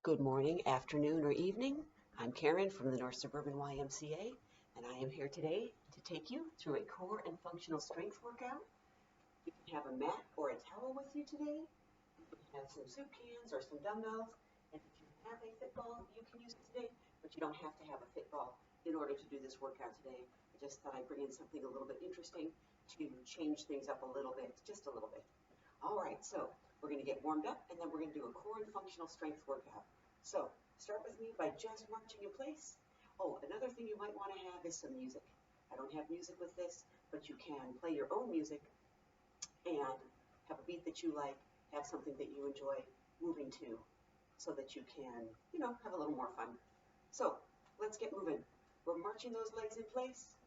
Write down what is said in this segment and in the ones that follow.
Good morning, afternoon, or evening. I'm Karen from the North Suburban YMCA, and I am here today to take you through a core and functional strength workout. You can have a mat or a towel with you today. You can have some soup cans or some dumbbells, and if you have a fit ball, you can use it today, but you don't have to have a fit ball in order to do this workout today. I just thought I'd bring in something a little bit interesting to change things up a little bit, just a little bit. All right, so we're going to get warmed up, and then we're going to do a core and functional strength workout. So start with me by just marching in place. Oh, another thing you might want to have is some music. I don't have music with this, but you can play your own music and have a beat that you like, have something that you enjoy moving to so that you can, have a little more fun. So let's get moving. We're marching those legs in place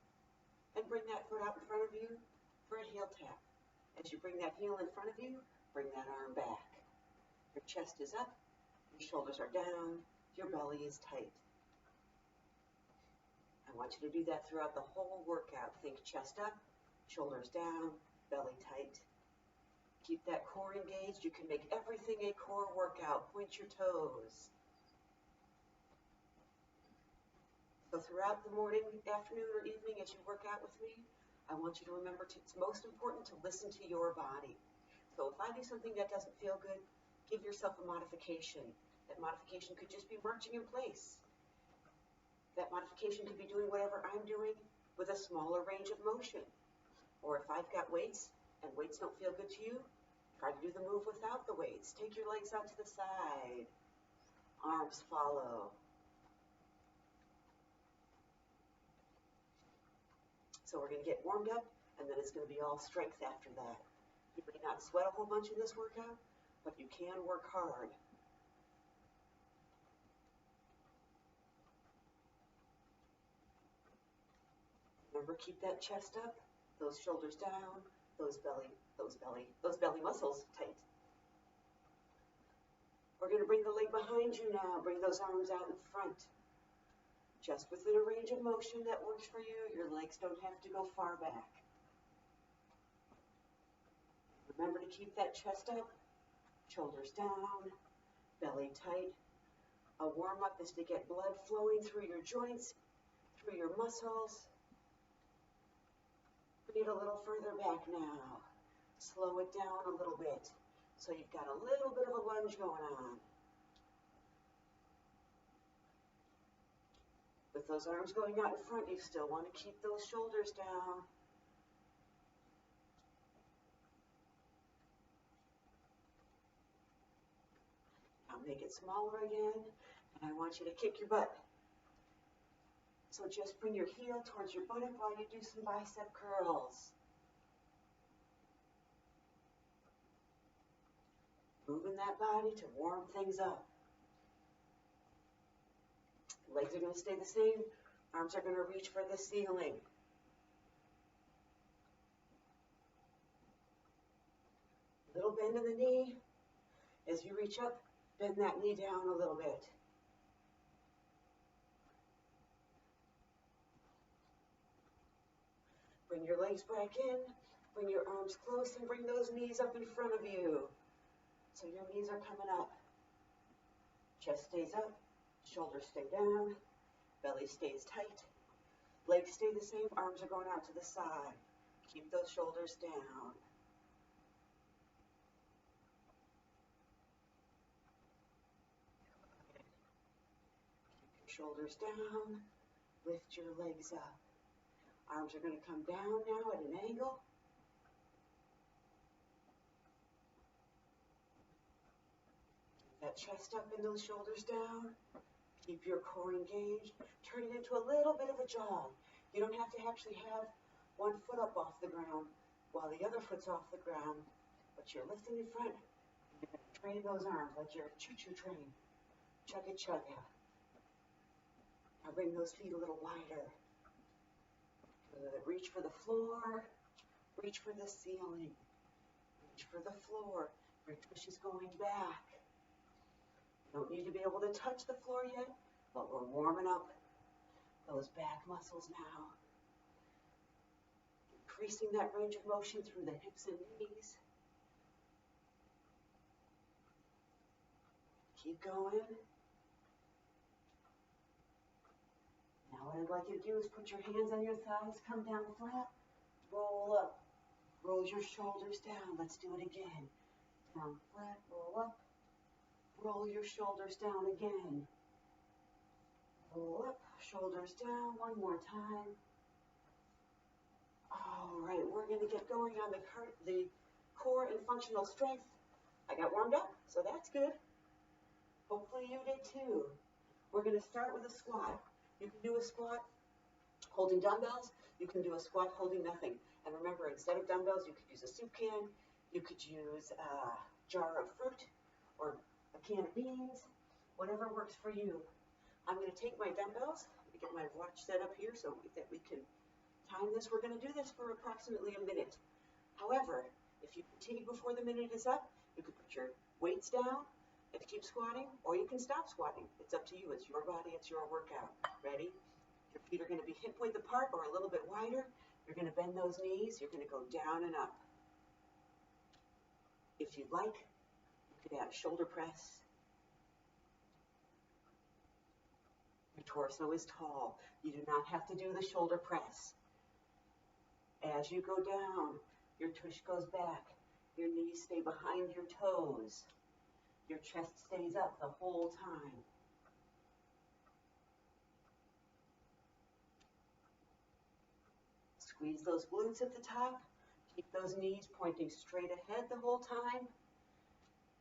and bring that foot out in front of you for a heel tap. As you bring that heel in front of you, bring that arm back. Your chest is up, your shoulders are down, your belly is tight. I want you to do that throughout the whole workout. Think chest up, shoulders down, belly tight. Keep that core engaged. You can make everything a core workout. Point your toes. So throughout the morning, afternoon, or evening as you work out with me, I want you to remember it's most important to listen to your body. So if I do something that doesn't feel good, give yourself a modification. That modification could just be marching in place. That modification could be doing whatever I'm doing with a smaller range of motion. Or if I've got weights and weights don't feel good to you, try to do the move without the weights. Take your legs out to the side. Arms follow. So we're going to get warmed up, and then it's going to be all strength after that. You may not sweat a whole bunch in this workout, but you can work hard. Remember, keep that chest up, those shoulders down, those belly muscles tight. We're going to bring the leg behind you now. Bring those arms out in front. Just within a range of motion that works for you. Your legs don't have to go far back. Remember to keep that chest up, shoulders down, belly tight. A warm-up is to get blood flowing through your joints, through your muscles. Bring it a little further back now. Slow it down a little bit. So you've got a little bit of a lunge going on. With those arms going out in front, you still want to keep those shoulders down. Now make it smaller again, and I want you to kick your butt. So just bring your heel towards your buttock while you do some bicep curls. Moving that body to warm things up. Legs are going to stay the same. Arms are going to reach for the ceiling. Little bend in the knee. As you reach up, bend that knee down a little bit. Bring your legs back in. Bring your arms close and bring those knees up in front of you. So your knees are coming up. Chest stays up. Shoulders stay down, belly stays tight, legs stay the same, arms are going out to the side. Keep those shoulders down. Keep your shoulders down, lift your legs up. Arms are going to come down now at an angle. Keep that chest up and those shoulders down. Keep your core engaged. Turn it into a little bit of a jog. You don't have to actually have one foot up off the ground while the other foot's off the ground, but you're lifting in front. You're going to train those arms like you're a choo-choo train. Chugga chugga. Now bring those feet a little wider. Good. Reach for the floor. Reach for the ceiling. Reach for the floor. Your tush is going back. Don't need to be able to touch the floor yet, but we're warming up those back muscles now. Increasing that range of motion through the hips and knees. Keep going. What I'd like you to do is put your hands on your thighs, come down flat, roll up, roll your shoulders down. Let's do it again. Down flat, roll up, roll your shoulders down again. Roll up, shoulders down, one more time. All right, we're going to get going on the core and functional strength. I got warmed up, so that's good. Hopefully you did too. We're going to start with a squat. You can do a squat holding dumbbells. You can do a squat holding nothing. And remember, instead of dumbbells, you could use a soup can. You could use a jar of fruit or a can of beans, whatever works for you. I'm going to take my dumbbells. Let me get my watch set up here so that we can time this. We're going to do this for approximately a minute. However, if you fatigue before the minute is up, you can put your weights down and keep squatting, or you can stop squatting. It's up to you. It's your body. It's your workout. Ready? Your feet are going to be hip width apart or a little bit wider. You're going to bend those knees. You're going to go down and up. If you'd like, you could add a shoulder press. Your torso is tall. You do not have to do the shoulder press. As you go down, your tush goes back. Your knees stay behind your toes. Your chest stays up the whole time. Squeeze those glutes at the top. Keep those knees pointing straight ahead the whole time.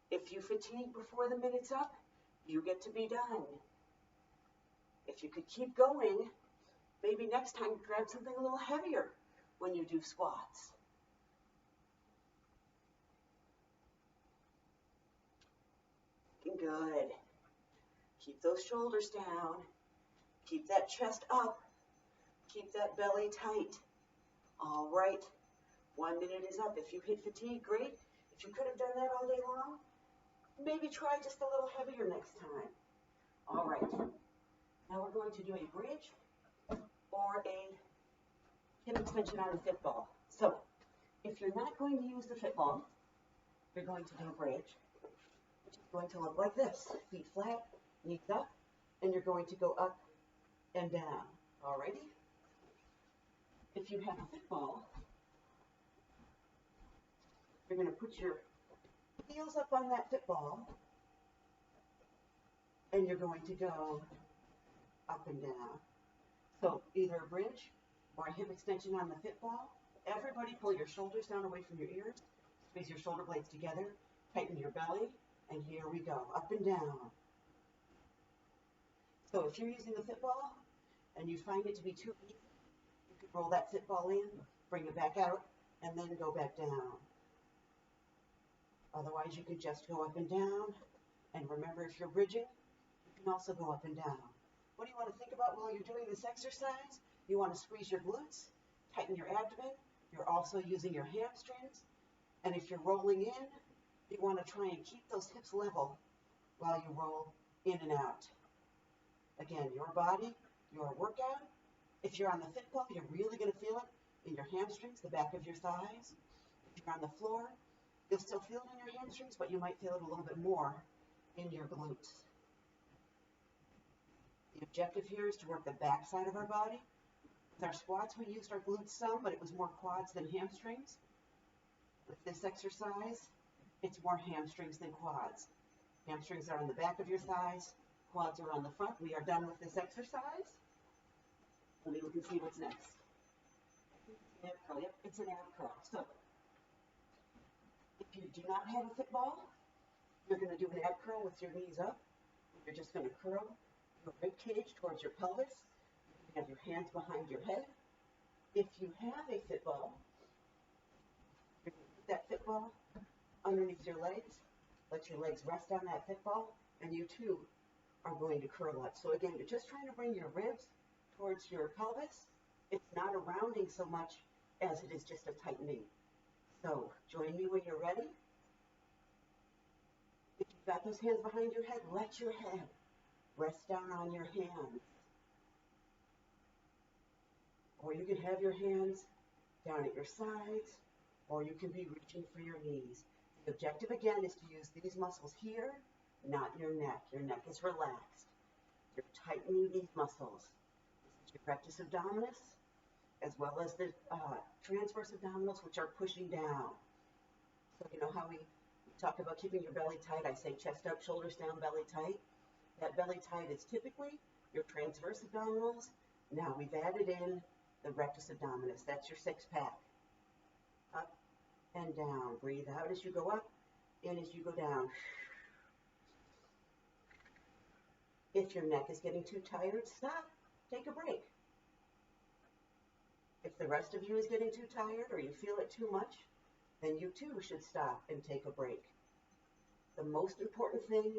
If you fatigue before the minute's up, you get to be done. If you could keep going, maybe next time grab something a little heavier when you do squats. Good. Keep those shoulders down. Keep that chest up. Keep that belly tight. All right. 1 minute is up. If you hit fatigue, great. If you could have done that all day long, maybe try just a little heavier next time. All right. Now we're going to do a bridge or a hip extension on the fit ball. So if you're not going to use the fit ball, you're going to do a bridge, which is going to look like this. Feet flat, knees up, and you're going to go up and down. Alrighty? If you have a fit ball, you're going to put your heels up on that fit ball, and you're going to go up and down. So either a bridge or a hip extension on the fit ball. Everybody pull your shoulders down away from your ears. Squeeze your shoulder blades together. Tighten your belly. And here we go, up and down. So if you're using the fit ball and you find it to be too easy, you could roll that fit ball in, bring it back out, and then go back down. Otherwise, you could just go up and down. And remember, if you're bridging, you can also go up and down. What do you want to think about while you're doing this exercise? You want to squeeze your glutes, tighten your abdomen. You're also using your hamstrings. And if you're rolling in, you want to try and keep those hips level while you roll in and out. Again, your body, your workout. If you're on the fit ball, you're really going to feel it in your hamstrings, the back of your thighs. If you're on the floor, you'll still feel it in your hamstrings, but you might feel it a little bit more in your glutes. The objective here is to work the back side of our body. With our squats, we used our glutes some, but it was more quads than hamstrings. With this exercise, it's more hamstrings than quads. Hamstrings are on the back of your thighs. Quads are on the front. We are done with this exercise. Let me look and see what's next. Ab curl. Yep, it's an ab curl. So, if you do not have a fit ball, you're going to do an ab curl with your knees up. You're just going to curl your rib cage towards your pelvis. You have your hands behind your head. If you have a fit ball, you're going to put that fit ball underneath your legs. Let your legs rest on that fit ball, and you too are going to curl up. So again, you're just trying to bring your ribs towards your pelvis. It's not a rounding so much as it is just a tightening. So join me when you're ready. If you've got those hands behind your head, let your head rest down on your hands. Or you can have your hands down at your sides, or you can be reaching for your knees. The objective again is to use these muscles here, not your neck. Your neck is relaxed. You're tightening these muscles. This is your rectus abdominis, as well as the transverse abdominals, which are pushing down. So you know how we talk about keeping your belly tight? I say chest up, shoulders down, belly tight. That belly tight is typically your transverse abdominals. Now we've added in the rectus abdominis. That's your six-pack. Up and down. Breathe out as you go up, in as you go down. If your neck is getting too tired, stop. Take a break. If the rest of you is getting too tired or you feel it too much, then you too should stop and take a break. The most important thing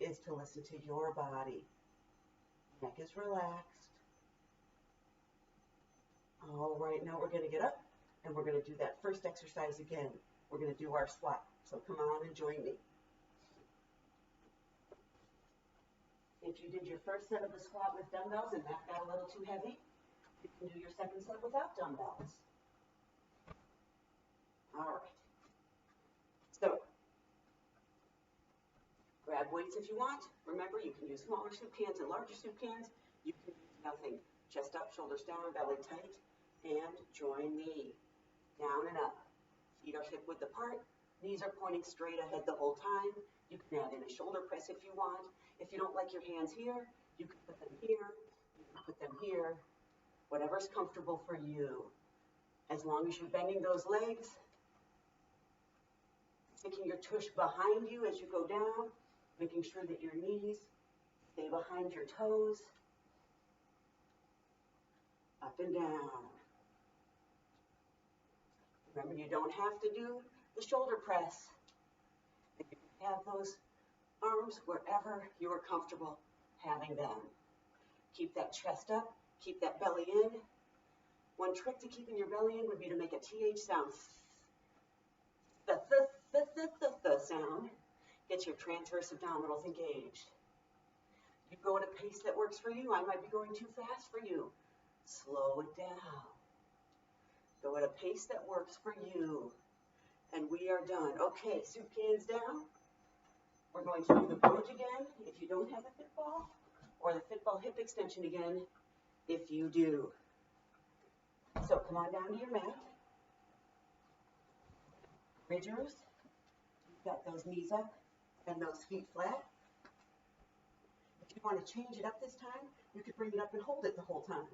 is to listen to your body. Neck is relaxed. All right, now we're going to get up and we're going to do that first exercise again. We're going to do our squat. So come on and join me. If you did your first set of the squat with dumbbells and that got a little too heavy, you can do your second set without dumbbells. All right. So, grab weights if you want. Remember, you can use smaller soup cans and larger soup cans. You can use nothing. Chest up, shoulders down, belly tight, and join me. Down and up. Feet are hip width apart. Knees are pointing straight ahead the whole time. You can add in a shoulder press if you want. If you don't like your hands here, you can put them here. You can put them here. Whatever's comfortable for you. As long as you're bending those legs, sticking your tush behind you as you go down, making sure that your knees stay behind your toes. Up and down. Remember, you don't have to do the shoulder press. You can have those arms wherever you are comfortable having them. Keep that chest up, keep that belly in. One trick to keeping your belly in would be to make a TH sound. The sound. Get your transverse abdominals engaged. You go at a pace that works for you. I might be going too fast for you. Slow it down. Go at a pace that works for you. And we are done. Okay, soup cans down. We're going to do the bridge again if you don't have a fit ball, or the fit ball hip extension again if you do. So come on down to your mat. Bridgers, you've got those knees up and those feet flat. If you want to change it up this time, you could bring it up and hold it the whole time.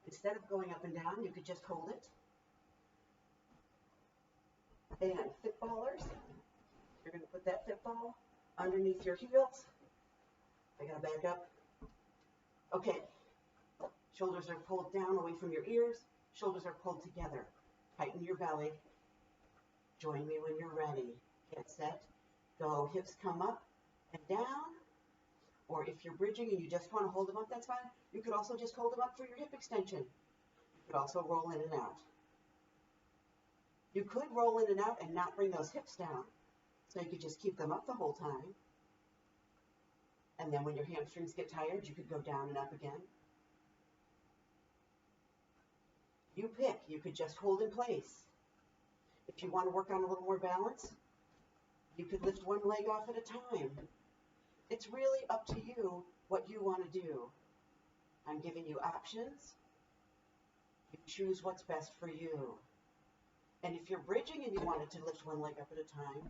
Instead of going up and down, you could just hold it. And fit ballers, you're going to put that fit ball underneath your heels. I got to back up. Okay. Shoulders are pulled down away from your ears. Shoulders are pulled together. Tighten your belly. Join me when you're ready. Get set. Go. Hips come up and down. Or if you're bridging and you just want to hold them up, that's fine. You could also just hold them up for your hip extension. You could also roll in and out. You could roll in and out and not bring those hips down. So you could just keep them up the whole time. And then when your hamstrings get tired, you could go down and up again. You pick. You could just hold in place. If you want to work on a little more balance, you could lift one leg off at a time. It's really up to you what you want to do. I'm giving you options. You choose what's best for you. And if you're bridging and you wanted to lift one leg up at a time,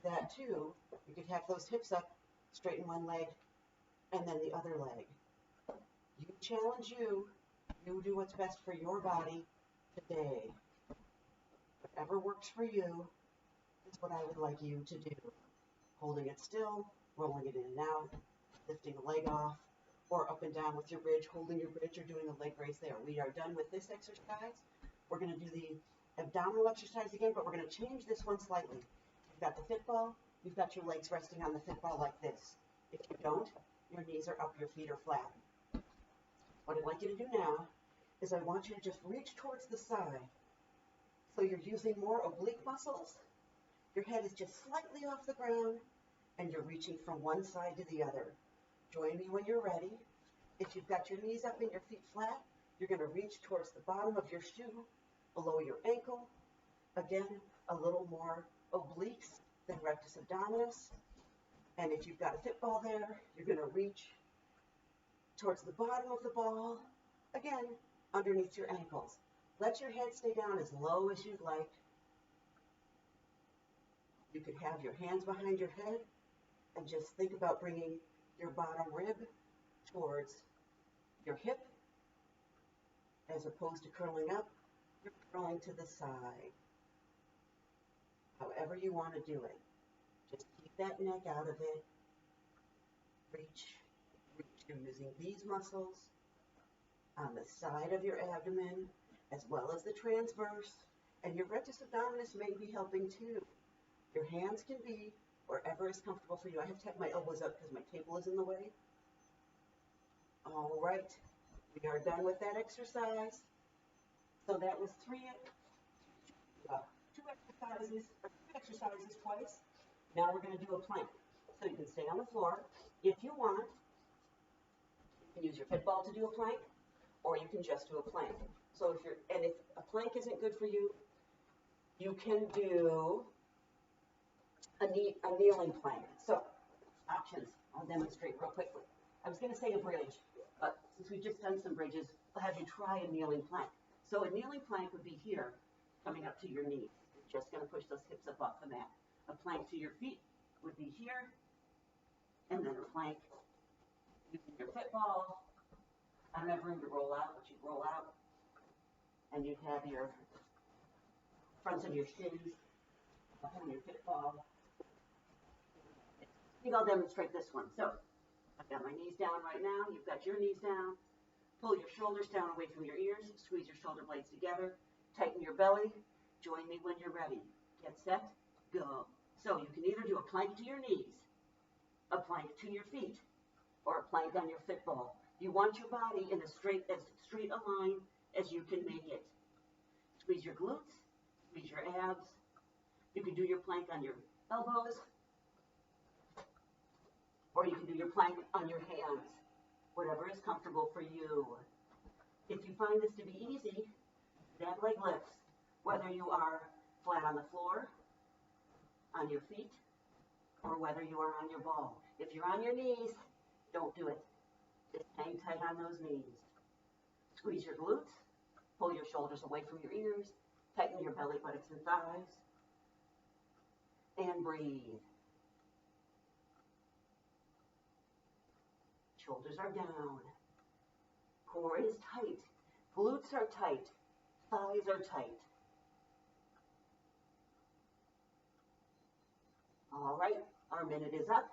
do that too. You could have those hips up, straighten one leg, and then the other leg. You challenge you. You do what's best for your body today. Whatever works for you is what I would like you to do. Holding it still, rolling it in and out, lifting a leg off, or up and down with your bridge, holding your bridge, or doing a leg raise there. We are done with this exercise. We're going to do the abdominal exercise again, but we're going to change this one slightly. You've got the fit ball. You've got your legs resting on the fit ball like this. If you don't, your knees are up, your feet are flat. What I'd like you to do now is I want you to just reach towards the side. So you're using more oblique muscles. Your head is just slightly off the ground, and you're reaching from one side to the other. Join me when you're ready. If you've got your knees up and your feet flat, you're going to reach towards the bottom of your shoe, below your ankle. Again, a little more obliques than rectus abdominis. And if you've got a fit ball there, you're going to reach towards the bottom of the ball, Again, underneath your ankles. Let your head stay down as low as you'd like. You could have your hands behind your head and just think about bringing your bottom rib towards your hip as opposed to curling up. You're curling to the side. However you want to do it. Just keep that neck out of it. Reach. You're using these muscles on the side of your abdomen as well as the transverse. And your rectus abdominis may be helping too. Your hands can be wherever is comfortable for you. I have to have my elbows up because my table is in the way. All right, we are done with that exercise. So that was two exercises twice. Now we're going to do a plank. So you can stay on the floor. If you want, you can use your fit ball to do a plank, or you can just do a plank. So if a plank isn't good for you, you can do a kneeling plank. So, options. I'll demonstrate real quickly. I was going to say a bridge, but since we've just done some bridges, I'll have you try a kneeling plank. So a kneeling plank would be here, coming up to your knees. You're just going to push those hips up off the mat. A plank to your feet would be here, and then a plank using your fit ball. I don't have room to roll out, but you roll out, and you have your fronts of your shins on your fit ball. I think I'll demonstrate this one. So I've got my knees down right now. You've got your knees down. Pull your shoulders down away from your ears. Squeeze your shoulder blades together. Tighten your belly. Join me when you're ready. Get set. Go. So you can either do a plank to your knees, a plank to your feet, or a plank on your fit ball. You want your body in as straight a line as you can make it. Squeeze your glutes. Squeeze your abs. You can do your plank on your elbows, or you can do your plank on your hands, whatever is comfortable for you. If you find this to be easy, that leg lifts, whether you are flat on the floor, on your feet, or whether you are on your ball. If you're on your knees, don't do it. Just hang tight on those knees. Squeeze your glutes, pull your shoulders away from your ears, tighten your belly, buttocks, and thighs, and breathe. Shoulders are down. Core is tight. Glutes are tight. Thighs are tight. All right, our minute is up.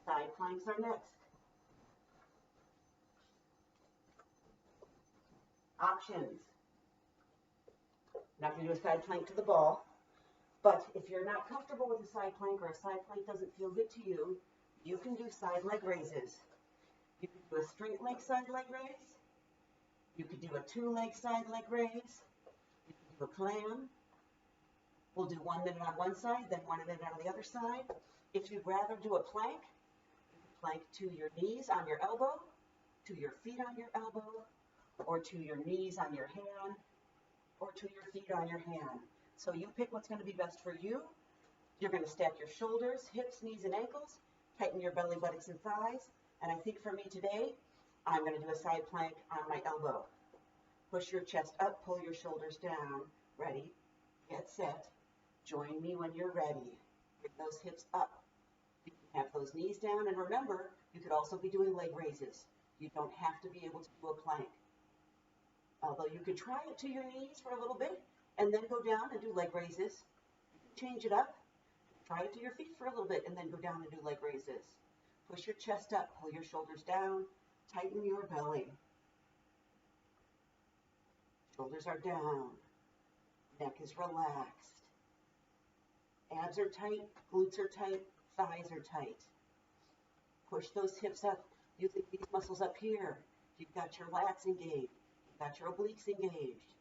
Side planks are next. Options. Not going to do a side plank to the ball, but if you're not comfortable with a side plank or a side plank doesn't feel good to you, you can do side leg raises. You can do a straight leg side leg raise. You could do a two-leg side leg raise. You can do a clam. We'll do 1 minute on one side, then 1 minute on the other side. If you'd rather do a plank, you can plank to your knees on your elbow, to your feet on your elbow, or to your knees on your hand, or to your feet on your hand. So you pick what's going to be best for you. You're going to stack your shoulders, hips, knees, and ankles, tighten your belly, buttocks, and thighs. And I think for me today, I'm going to do a side plank on my elbow. Push your chest up, pull your shoulders down. Ready, get set. Join me when you're ready. Bring those hips up. You can have those knees down. And remember, you could also be doing leg raises. You don't have to be able to do a plank. Although you could try it to your knees for a little bit and then go down and do leg raises. Change it up. Try it to your feet for a little bit and then go down and do leg raises. Push your chest up, pull your shoulders down, tighten your belly. Shoulders are down. Neck is relaxed. Abs are tight, glutes are tight, thighs are tight. Push those hips up using these muscles up here. You've got your lats engaged. You've got your obliques engaged.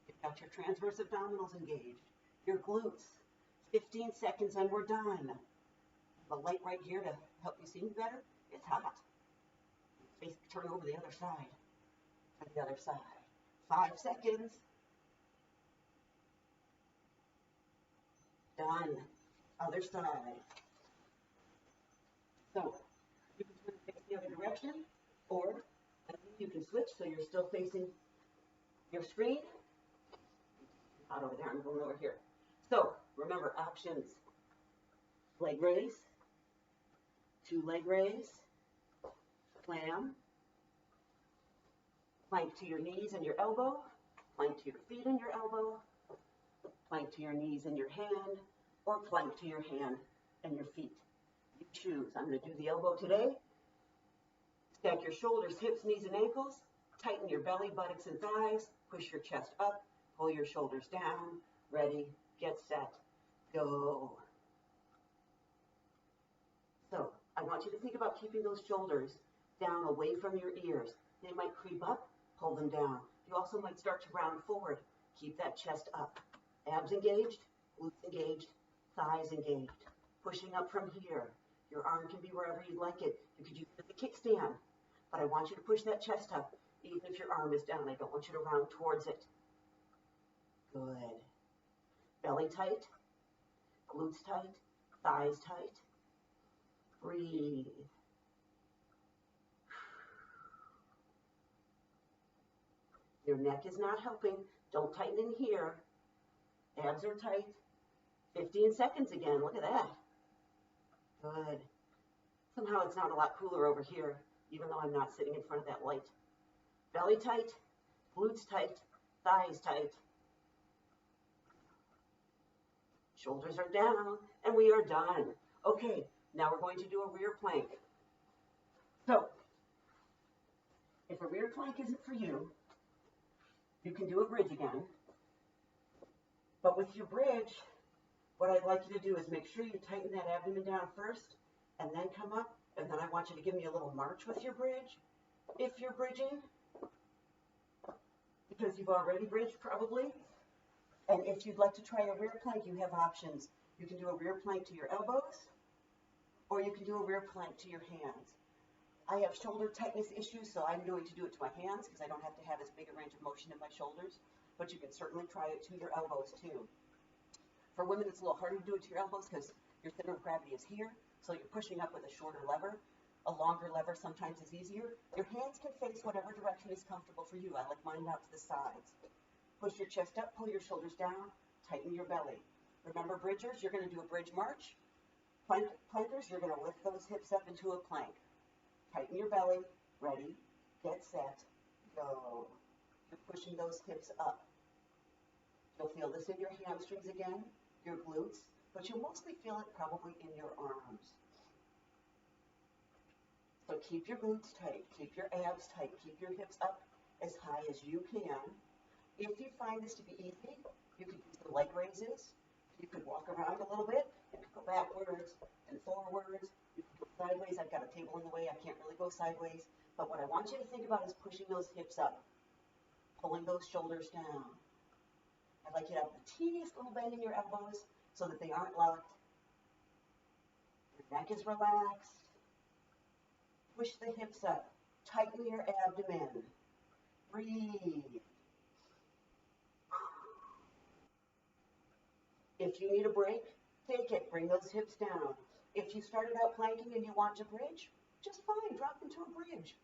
You've got your transverse abdominals engaged. Your glutes. 15 seconds and we're done. The light right here to help you see me better. It's hot. Face turn over the other side. And the other side. 5 seconds. Done. Other side. So you can turn face the other direction, or as we you can switch so you're still facing your screen. Not over there, I'm going over here. So remember, options: leg raise, 2-leg raise, clam, plank to your knees and your elbow, plank to your feet and your elbow, plank to your knees and your hand, or plank to your hand and your feet. You choose. I'm going to do the elbow today. Stack your shoulders, hips, knees, and ankles. Tighten your belly, buttocks, and thighs. Push your chest up. Pull your shoulders down. Ready, get set, go. So I want you to think about keeping those shoulders down away from your ears. They might creep up, pull them down. You also might start to round forward. Keep that chest up. Abs engaged, glutes engaged, thighs engaged. Pushing up from here. Your arm can be wherever you'd like it. You could use it as a kickstand, but I want you to push that chest up, even if your arm is down. I don't want you to round towards it. Good. Belly tight, glutes tight, thighs tight. Breathe. Your neck is not helping. Don't tighten in here. Abs are tight. 15 seconds again. Look at that. Good. Somehow it's not a lot cooler over here, even though I'm not sitting in front of that light. Belly tight, glutes tight, thighs tight. Shoulders are down, and we are done. Okay, now we're going to do a rear plank. So, if a rear plank isn't for you, you can do a bridge again. But with your bridge, what I'd like you to do is make sure you tighten that abdomen down first, and then come up, and then I want you to give me a little march with your bridge, if you're bridging, because you've already bridged probably. And if you'd like to try a rear plank, you have options. You can do a rear plank to your elbows, or you can do a rear plank to your hands. I have shoulder tightness issues, so I'm going to do it to my hands because I don't have to have as big a range of motion in my shoulders, but you can certainly try it to your elbows too. For women, it's a little harder to do it to your elbows because your center of gravity is here, so you're pushing up with a shorter lever. A longer lever sometimes is easier. Your hands can face whatever direction is comfortable for you. I like mine out to the sides. Push your chest up, pull your shoulders down, tighten your belly. Remember, bridgers, you're going to do a bridge march. Plankers, you're going to lift those hips up into a plank. Tighten your belly, ready, get set, go. You're pushing those hips up. You'll feel this in your hamstrings again, your glutes, but you'll mostly feel it probably in your arms. So keep your glutes tight, keep your abs tight, keep your hips up as high as you can. If you find this to be easy, you could use the leg raises. You could walk around a little bit and go backwards and forwards. You could go sideways. I've got a table in the way. I can't really go sideways. But what I want you to think about is pushing those hips up, pulling those shoulders down. I'd like you to have the teeniest little bend in your elbows so that they aren't locked. Your neck is relaxed. Push the hips up. Tighten your abdomen. Breathe. If you need a break, take it. Bring those hips down. If you started out planking and you want to bridge, just fine. Drop into a bridge.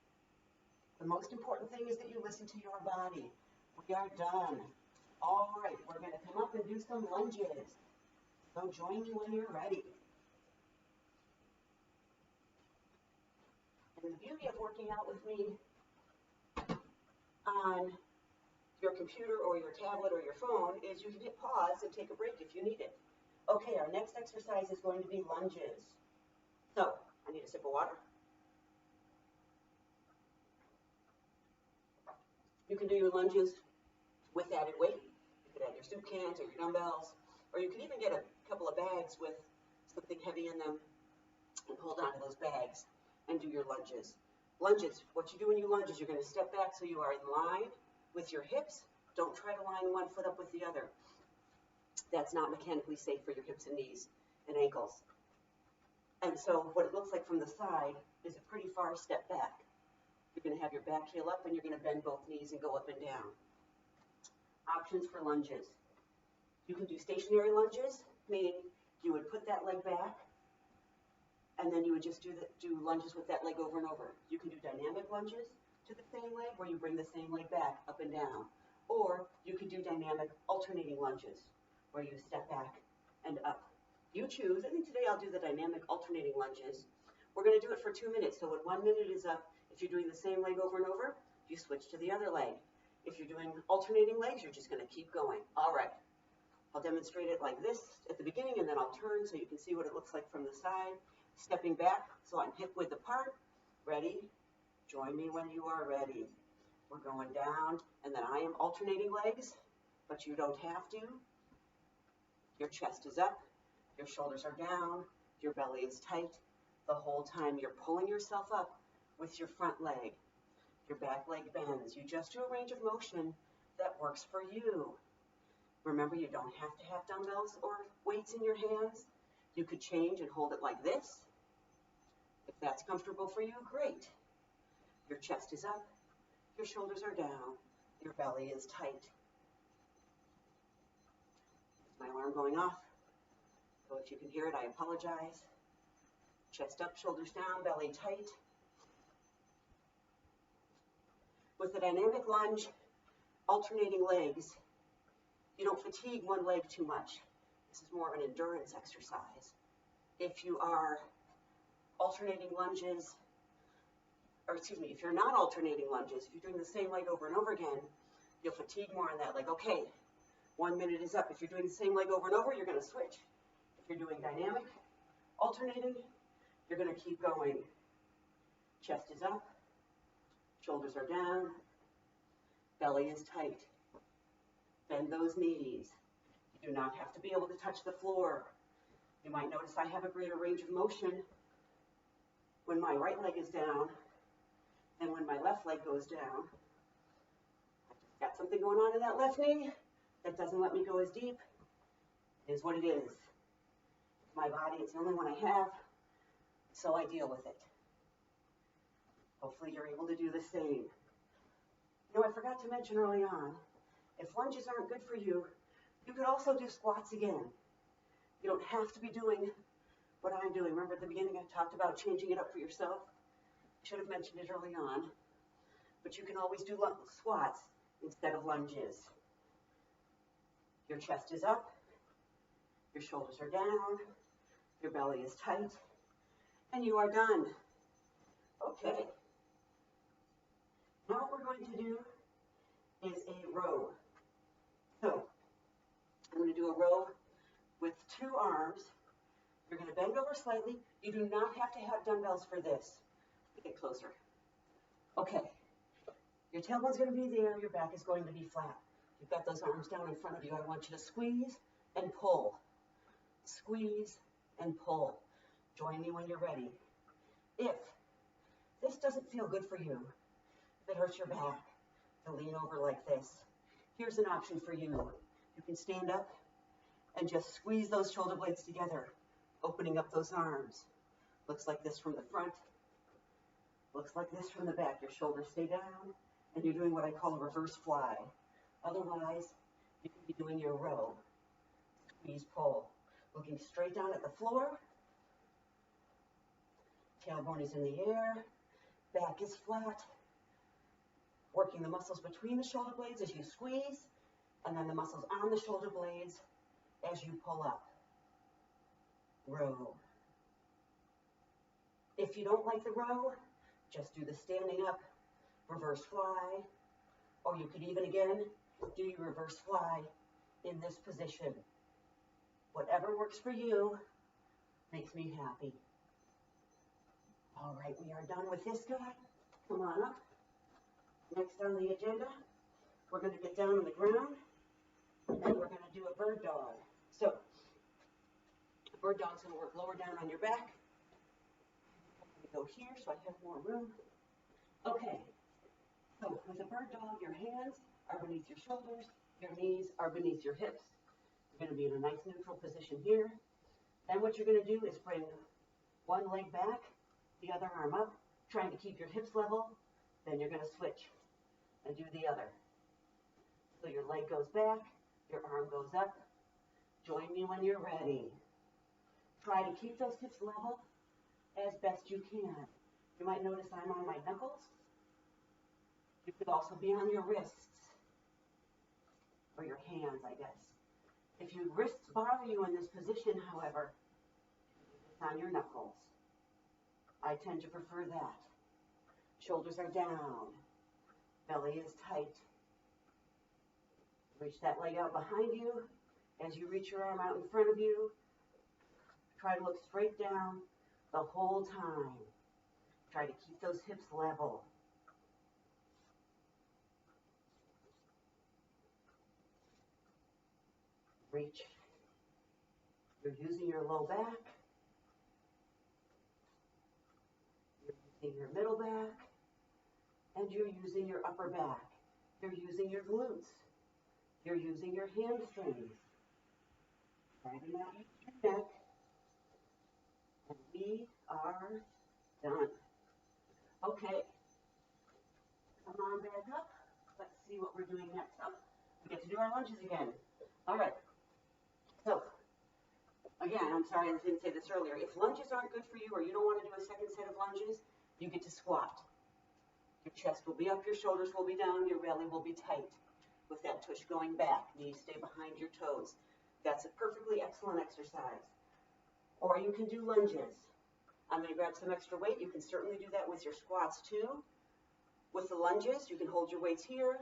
The most important thing is that you listen to your body. We are done. All right, we're going to come up and do some lunges. So join me when you're ready. And the beauty of working out with me on your computer or your tablet or your phone is you can hit pause and take a break if you need it. Okay, our next exercise is going to be lunges. So, I need a sip of water. You can do your lunges with added weight. You could add your soup cans or your dumbbells, or you could even get a couple of bags with something heavy in them and hold on to those bags and do your lunges. Lunges, what you do when you lunge is you're going to step back so you are in line with your hips. Don't try to line one foot up with the other. That's not mechanically safe for your hips and knees and ankles. And so what it looks like from the side is a pretty far step back. You're going to have your back heel up and you're going to bend both knees and go up and down. Options for lunges. You can do stationary lunges, meaning you would put that leg back and then you would just do lunges with that leg over and over. You can do dynamic lunges to to the same leg, or you bring the same leg back, up and down. Or you could do dynamic alternating lunges, where you step back and up. You choose. I think today I'll do the dynamic alternating lunges. We're going to do it for 2 minutes. So when 1 minute is up, if you're doing the same leg over and over, you switch to the other leg. If you're doing alternating legs, you're just going to keep going. All right. I'll demonstrate it like this at the beginning, and then I'll turn so you can see what it looks like from the side. Stepping back, so I'm hip width apart. Ready? Join me when you are ready. We're going down, and then I am alternating legs, but you don't have to. Your chest is up, your shoulders are down, your belly is tight. The whole time you're pulling yourself up with your front leg. Your back leg bends. You just do a range of motion that works for you. Remember, you don't have to have dumbbells or weights in your hands. You could change and hold it like this. If that's comfortable for you, great. Your chest is up, your shoulders are down, your belly is tight. My alarm going off, so if you can hear it, I apologize. Chest up, shoulders down, belly tight. With the dynamic lunge, alternating legs, you don't fatigue one leg too much. This is more of an endurance exercise. If you are alternating lunges, or excuse me, if you're not alternating lunges, if you're doing the same leg over and over again, you'll fatigue more on that leg. Okay, 1 minute is up. If you're doing the same leg over and over, you're going to switch. If you're doing dynamic, alternating, you're going to keep going. Chest is up, shoulders are down, belly is tight. Bend those knees. You do not have to be able to touch the floor. You might notice I have a greater range of motion when my right leg is down than when my left leg goes down. I've got something going on in that left knee that doesn't let me go as deep. It is what it is. It's my body, it's the only one I have, so I deal with it. Hopefully you're able to do the same. You know, I forgot to mention early on, if lunges aren't good for you, you could also do squats again. You don't have to be doing what I'm doing. Remember at the beginning I talked about changing it up for yourself? Should have mentioned it early on. But you can always do squats instead of lunges. Your chest is up, your shoulders are down, your belly is tight, and you are done. Okay. Now what we're going to do is a row. So I'm going to do a row with 2 arms. You're going to bend over slightly. You do not have to have dumbbells for this. Get closer. Okay. Your tailbone's going to be there. Your back is going to be flat. You've got those arms down in front of you. I want you to squeeze and pull. Squeeze and pull. Join me when you're ready. If this doesn't feel good for you, if it hurts your back to lean over like this, here's an option for you. You can stand up and just squeeze those shoulder blades together, opening up those arms. Looks like this from the front. Looks like this from the back. Your shoulders stay down, and you're doing what I call a reverse fly. Otherwise, you can be doing your row. Squeeze, pull. Looking straight down at the floor. Tailbone is in the air. Back is flat. Working the muscles between the shoulder blades as you squeeze, and then the muscles on the shoulder blades as you pull up. Row. If you don't like the row, just do the standing up, reverse fly, or you could even again do your reverse fly in this position. Whatever works for you makes me happy. All right, we are done with this guy. Come on up. Next on the agenda, we're going to get down on the ground, and we're going to do a bird dog. So, a bird dog's going to work lower down on your back. Go here so I have more room. Okay, so with a bird dog, your hands are beneath your shoulders, your knees are beneath your hips. You're going to be in a nice neutral position here. Then what you're going to do is bring one leg back, the other arm up, trying to keep your hips level. Then you're going to switch and do the other. So your leg goes back, your arm goes up. Join me when you're ready. Try to keep those hips level as best you can. You might notice I'm on my knuckles. You could also be on your wrists, or your hands, I guess. If your wrists bother you in this position, however, it's on your knuckles. I tend to prefer that. Shoulders are down. Belly is tight. Reach that leg out behind you. As you reach your arm out in front of you, try to look straight down the whole time. Try to keep those hips level. Reach. You're using your low back. You're using your middle back. And you're using your upper back. You're using your glutes. You're using your hamstrings. Try to not use your neck. And we are done. Okay. Come on back up. Let's see what we're doing next. Oh, we get to do our lunges again. All right. So, again, I'm sorry I didn't say this earlier. If lunges aren't good for you or you don't want to do a second set of lunges, you get to squat. Your chest will be up, your shoulders will be down, your belly will be tight with that tush going back. Knees stay behind your toes. That's a perfectly excellent exercise. Or you can do lunges. I'm going to grab some extra weight. You can certainly do that with your squats too. With the lunges, you can hold your weights here.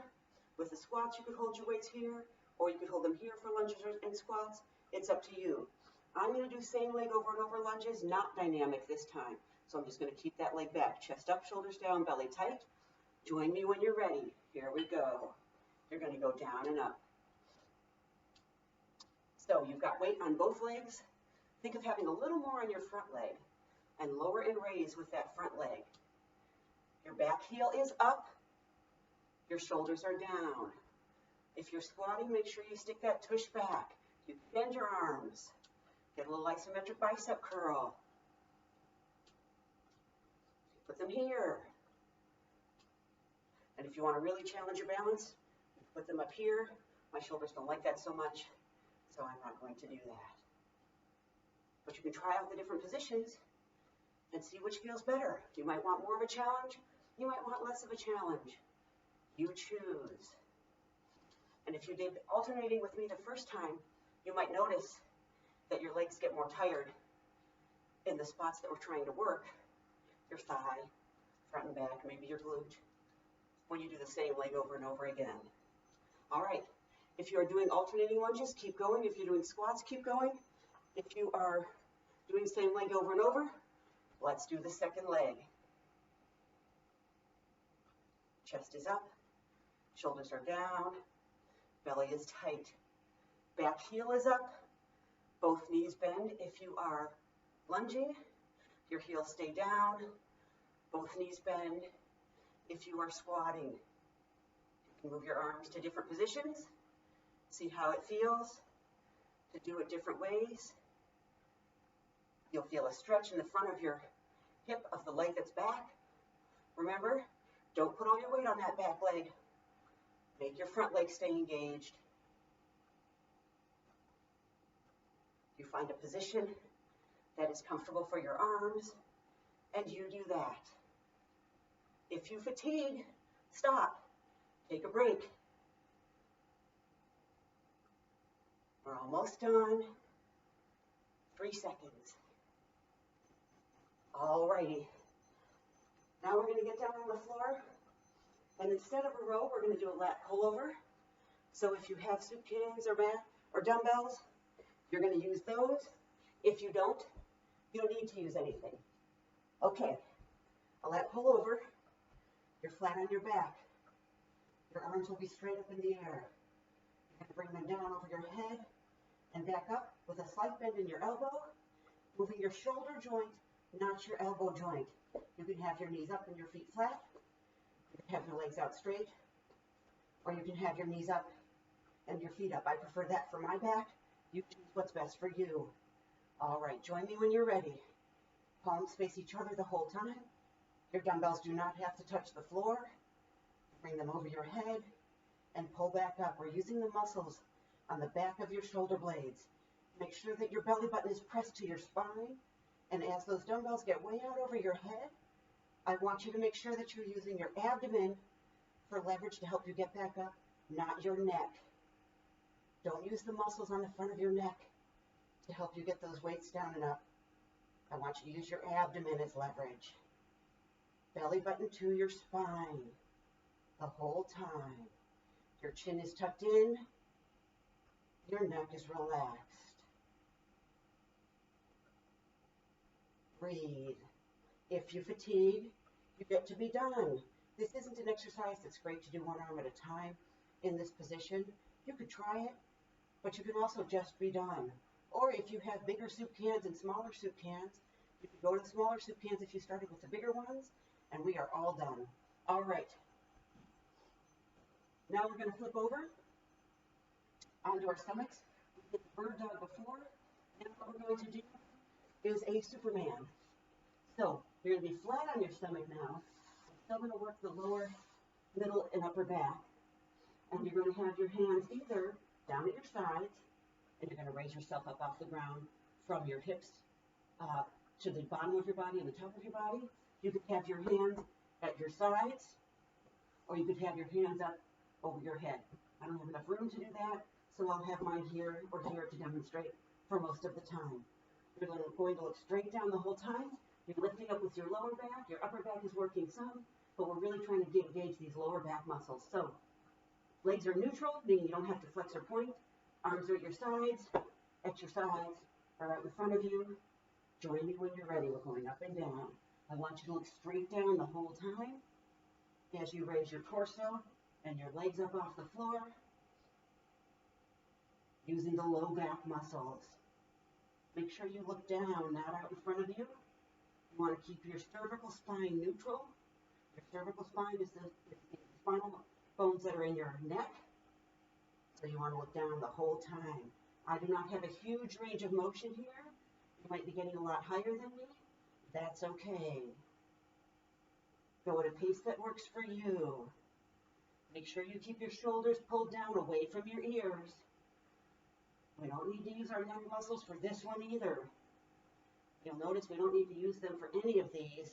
With the squats, you can hold your weights here, or you can hold them here for lunges and squats. It's up to you. I'm going to do same leg over and over lunges, not dynamic this time. So I'm just going to keep that leg back. Chest up, shoulders down, belly tight. Join me when you're ready. Here we go. You're going to go down and up. So you've got weight on both legs. Think of having a little more on your front leg and lower and raise with that front leg. Your back heel is up. Your shoulders are down. If you're squatting, make sure you stick that tush back. You bend your arms. Get a little isometric bicep curl. Put them here. And if you want to really challenge your balance, put them up here. My shoulders don't like that so much, so I'm not going to do that. But you can try out the different positions and see which feels better. You might want more of a challenge. You might want less of a challenge. You choose. And if you did alternating with me the first time, you might notice that your legs get more tired in the spots that we're trying to work. Your thigh, front and back, maybe your glute, when you do the same leg over and over again. All right, if you are doing alternating lunges, keep going. If you're doing squats, keep going. If you are doing same leg over and over, let's do the second leg. Chest is up, shoulders are down, belly is tight. Back heel is up, both knees bend. If you are lunging, your heels stay down, both knees bend. If you are squatting, you can move your arms to different positions, see how it feels to do it different ways. You'll feel a stretch in the front of your hip of the leg that's back. Remember, don't put all your weight on that back leg. Make your front leg stay engaged. You find a position that is comfortable for your arms, and you do that. If you fatigue, stop. Take a break. We're almost done. 3 seconds. Alrighty. Now we're going to get down on the floor, and instead of a row, we're going to do a lat pullover. So if you have soup cans or mat or dumbbells, you're going to use those. If you don't need to use anything. Okay, a lat pullover. You're flat on your back. Your arms will be straight up in the air. You're going to bring them down over your head and back up with a slight bend in your elbow, moving your shoulder joint, not your elbow joint. You can have your knees up and your feet flat. You can have your legs out straight, or you can have your knees up and your feet up. I prefer that for my back. You choose what's best for you. All right, join me when you're ready. Palms face each other the whole time. Your dumbbells do not have to touch the floor. Bring them over your head and pull back up. We're using the muscles on the back of your shoulder blades. Make sure that your belly button is pressed to your spine. And as those dumbbells get way out over your head, I want you to make sure that you're using your abdomen for leverage to help you get back up, not your neck. Don't use the muscles on the front of your neck to help you get those weights down and up. I want you to use your abdomen as leverage. Belly button to your spine the whole time. Your chin is tucked in. Your neck is relaxed. Breathe. If you fatigue, you get to be done. This isn't an exercise that's great to do one arm at a time in this position. You could try it, but you can also just be done. Or if you have bigger soup cans and smaller soup cans, you could go to the smaller soup cans if you started with the bigger ones, and we are all done. All right. Now we're going to flip over onto our stomachs. We did the bird dog before. Now what we're going to do is a Superman. So you're going to be flat on your stomach now. Still going to work the lower, middle, and upper back. And you're going to have your hands either down at your sides, and you're going to raise yourself up off the ground from your hips to the bottom of your body and the top of your body. You could have your hands at your sides, or you could have your hands up over your head. I don't have enough room to do that, so I'll have mine here or here to demonstrate for most of the time. You're going to look straight down the whole time. You're lifting up with your lower back. Your upper back is working some, but we're really trying to engage these lower back muscles. So legs are neutral, meaning you don't have to flex or point. Arms are at your sides, or right in front of you. Join me when you're ready. We're going up and down. I want you to look straight down the whole time as you raise your torso and your legs up off the floor, using the low back muscles. Make sure you look down, not out in front of you. You want to keep your cervical spine neutral. Your cervical spine is the spinal bones that are in your neck. So you want to look down the whole time. I do not have a huge range of motion here. You might be getting a lot higher than me. That's okay. Go at a pace that works for you. Make sure you keep your shoulders pulled down away from your ears. We don't need to use our neck muscles for this one either. You'll notice we don't need to use them for any of these.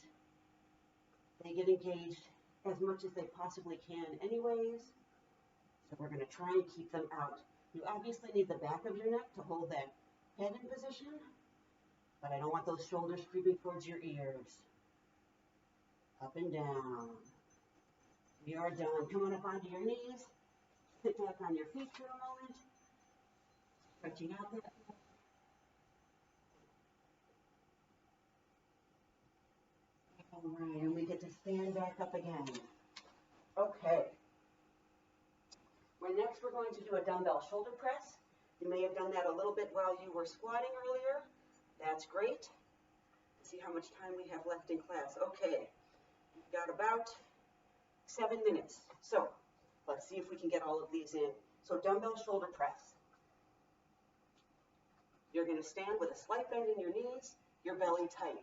They get engaged as much as they possibly can anyways. So we're going to try and keep them out. You obviously need the back of your neck to hold that head in position, but I don't want those shoulders creeping towards your ears. Up and down. We are done. Come on up onto your knees. Sit back on your feet for a moment. Stretching out that neck. All right, and we get to stand back up again. Okay. Next, we're going to do a dumbbell shoulder press. You may have done that a little bit while you were squatting earlier. That's great. Let's see how much time we have left in class. Okay, we've got about 7 minutes. So let's see if we can get all of these in. So dumbbell shoulder press. You're going to stand with a slight bend in your knees, your belly tight.